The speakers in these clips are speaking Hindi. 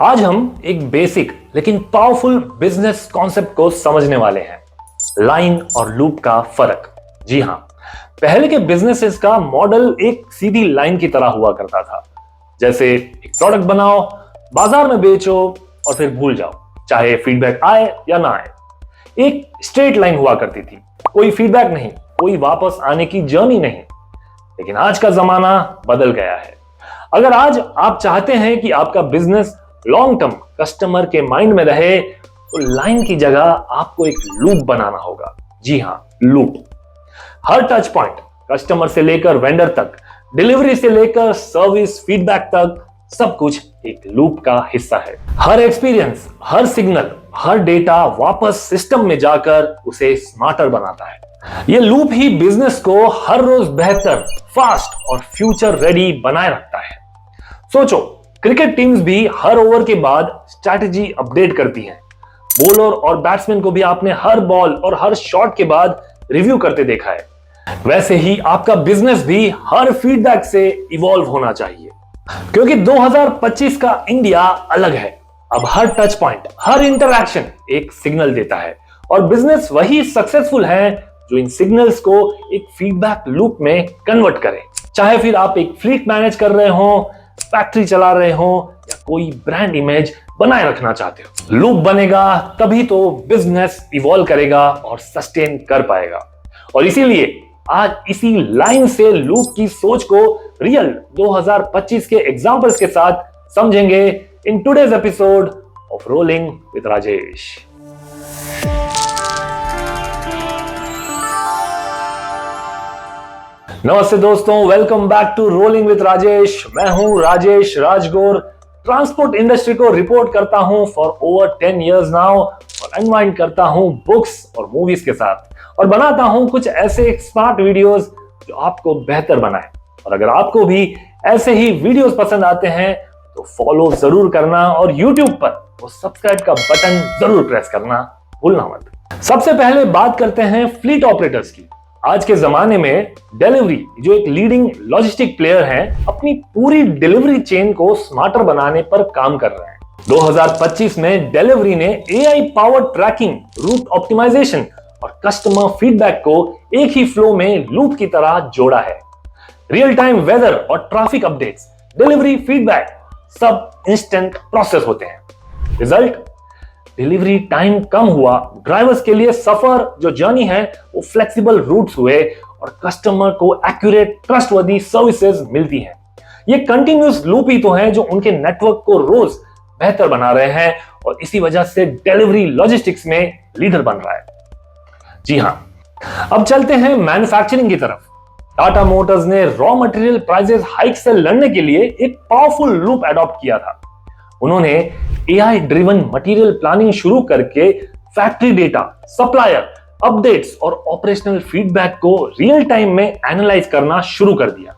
आज हम एक बेसिक लेकिन पावरफुल बिजनेस कॉन्सेप्ट को समझने वाले हैं, लाइन और लूप का फर्क। जी हां, पहले के बिजनेसेस का मॉडल एक सीधी लाइन की तरह हुआ करता था। जैसे एक प्रोडक्ट बनाओ, बाजार में बेचो और फिर भूल जाओ, चाहे फीडबैक आए या ना आए। एक स्ट्रेट लाइन हुआ करती थी, कोई फीडबैक नहीं, कोई वापस आने की जर्नी नहीं। लेकिन आज का जमाना बदल गया है। अगर आज आप चाहते हैं कि आपका बिजनेस लॉन्ग टर्म कस्टमर के माइंड में रहे, तो लाइन की जगह आपको एक लूप बनाना होगा। जी हां, लूप। हर टच पॉइंट, कस्टमर से लेकर वेंडर तक, डिलीवरी से लेकर सर्विस फीडबैक तक, सब कुछ एक लूप का हिस्सा है। हर एक्सपीरियंस, हर सिग्नल, हर डेटा वापस सिस्टम में जाकर उसे स्मार्टर बनाता है। यह लूप ही बिजनेस को हर रोज बेहतर, फास्ट और फ्यूचर रेडी बनाए रखता है। सोचो, क्रिकेट टीम्स भी हर ओवर के बाद स्ट्रैटेजी अपडेट करती हैं। बॉलर और बैट्समैन को भी आपने हर बॉल और हर शॉट के बाद रिव्यू करते देखा है। वैसे ही आपका बिजनेस भी हर फीडबैक से इवॉल्व होना चाहिए, क्योंकि 2025 का इंडिया अलग है। अब हर टच पॉइंट, हर इंटरैक्शन एक सिग्नल देता है, और बिजनेस वही सक्सेसफुल है जो इन सिग्नल्स को एक फीडबैक लूप में कन्वर्ट करे। चाहे फिर आप एक फ्लीट मैनेज कर रहे हो, फैक्ट्री चला रहे हो, या कोई ब्रांड इमेज बनाए रखना चाहते हो, लूप बनेगा तभी तो बिजनेस इवॉल्व करेगा और सस्टेन कर पाएगा। और इसीलिए आज इसी लाइन से लूप की सोच को रियल 2025 के एग्जांपल्स के साथ समझेंगे in today's episode of Rolling with Rajesh. नमस्ते दोस्तों, welcome back to Rolling with Rajesh. मैं हूं राजेश राजगोर। ट्रांसपोर्ट इंडस्ट्री को रिपोर्ट करता हूं फॉर ओवर 10 इयर्स नाउ, और अनवाइंड करता हूं बुक्स और मूवीज के साथ, और बनाता हूं कुछ ऐसे स्मार्ट वीडियोस जो आपको बेहतर बनाए। और अगर आपको भी ऐसे ही वीडियोस पसंद आते हैं तो फॉलो जरूर करना, और यूट्यूब पर वो सब्सक्राइब का बटन जरूर प्रेस करना भूलना मत। सबसे पहले बात करते हैं फ्लीट ऑपरेटर्स की। आज के जमाने में डिलीवरी, जो एक लीडिंग लॉजिस्टिक प्लेयर है, अपनी पूरी डिलीवरी चेन को स्मार्टर बनाने पर काम कर रहे हैं। 2025 में डिलीवरी ने AI powered tracking, route optimisation और कस्टमर फीडबैक को एक ही फ्लो में लूप की तरह जोड़ा है। रियल टाइम वेदर और ट्रैफिक अपडेट्स, डिलीवरी फीडबैक, सब इंस्टेंट प्रोसेस होते हैं। रिजल्ट, डिलीवरी टाइम कम हुआ, ड्राइवर्स के लिए सफर जो जर्नी है वो फ्लेक्सिबल रूट्स हुए, और कस्टमर को एक्यूरेट ट्रस्टवर्दी सर्विसेज मिलती हैं। ये कंटिन्यूअस लूप ही तो है जो उनके नेटवर्क को रोज बेहतर बना रहे हैं, और इसी वजह से डिलीवरी लॉजिस्टिक्स में लीडर बन रहा है। जी हां, अब चलते हैं मैन्युफैक्चरिंग की तरफ। टाटा मोटर्स ने रॉ मटेरियल प्राइसेस हाइक से लड़ने के लिए एक पावरफुल लूप अडॉप्ट किया था। उन्होंने एआई ड्रिवन मटेरियल प्लानिंग शुरू करके फैक्ट्री डेटा, सप्लायर अपडेट्स और ऑपरेशनल फीडबैक को रियल टाइम में एनालाइज करना शुरू कर दिया,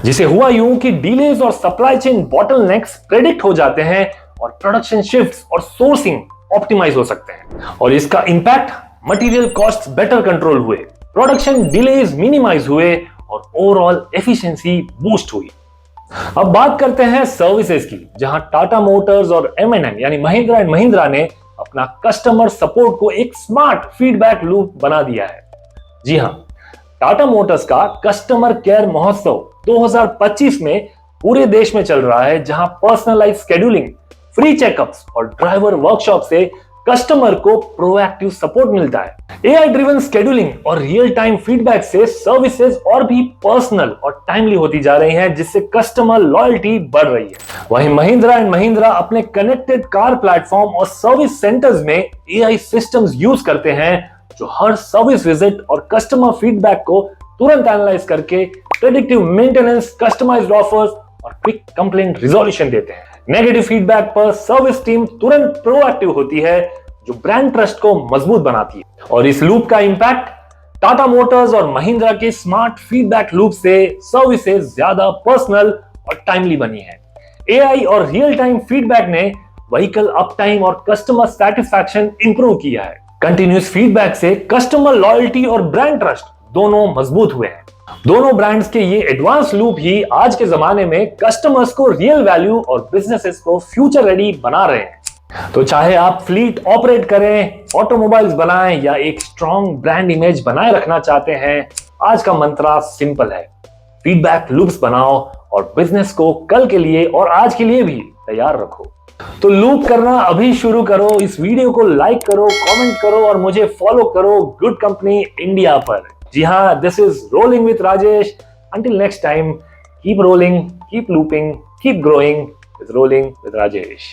जिसे हुआ यूं कि डिलेज और सप्लाई चेन बॉटलनेक्स प्रेडिक्ट हो जाते हैं, और प्रोडक्शन शिफ्ट्स और सोर्सिंग ऑप्टिमाइज हो सकते हैं। और इसका impact, material costs better control हुए, प्रोडक्शन डिलेज मिनिमाइज हुए, और ओवरऑल एफिशिएंसी बूस्ट हुई। अब बात करते हैं सर्विसेज की, जहां टाटा मोटर्स और M&M यानी महिंद्रा एंड महिंद्रा ने अपना कस्टमर सपोर्ट को एक स्मार्ट फीडबैक लूप बना दिया है। जी हां, टाटा मोटर्स का कस्टमर केयर महोत्सव 2025 में पूरे देश में चल रहा है, जहां पर्सनलाइज्ड शेड्यूलिंग, फ्री चेकअप्स और ड्राइवर वर्कशॉप से कस्टमर को प्रोएक्टिव सपोर्ट मिलता है। एआई ड्रिवन शेड्यूलिंग और रियल टाइम फीडबैक से सर्विसेज और भी पर्सनल और टाइमली होती जा रही हैं, जिससे कस्टमर लॉयल्टी बढ़ रही है। वहीं महिंद्रा एंड महिंद्रा अपने कनेक्टेड कार प्लेटफॉर्म और सर्विस सेंटर्स में एआई सिस्टम्स यूज करते हैं, जो हर सर्विस विजिट और कस्टमर फीडबैक को तुरंत एनालाइज करके प्रेडिक्टिव मेंटेनेंस, कस्टमाइज्ड ऑफर्स और क्विक कंप्लेंट रिजोल्यूशन देते हैं। नेगेटिव फीडबैक पर सर्विस टीम तुरंत प्रोएक्टिव होती है, जो ब्रांड ट्रस्ट को मजबूत बनाती है। और इस लूप का इंपैक्ट, टाटा मोटर्स और महिंद्रा के स्मार्ट फीडबैक लूप से सर्विसेज ज्यादा पर्सनल और टाइमली बनी है। एआई और रियल टाइम फीडबैक ने व्हीकल अप टाइम और कस्टमर सेटिस्फैक्शन इंप्रूव किया है। कंटिन्यूअस फीडबैक से कस्टमर लॉयल्टी और ब्रांड ट्रस्ट दोनों मजबूत हुए हैं। दोनों ब्रांड्स के ये एडवांस लूप ही आज के जमाने में कस्टमर्स को रियल वैल्यू और बिजनेसेस को फ्यूचर रेडी बना रहे हैं। तो चाहे आप फ्लीट ऑपरेट करें, ऑटोमोबाइल्स बनाएं या एक स्ट्रॉन्ग ब्रांड इमेज बनाए रखना चाहते हैं, आज का मंत्रा सिंपल है, फीडबैक लूप्स बनाओ और बिजनेस को कल के लिए और आज के लिए भी तैयार रखो। तो लूप करना अभी शुरू करो, इस वीडियो को लाइक करो, कमेंट करो और मुझे फॉलो करो गुड कंपनी इंडिया पर। जी हाँ, this is rolling with Rajesh. Until next time, keep rolling, keep looping, keep growing with rolling with Rajesh.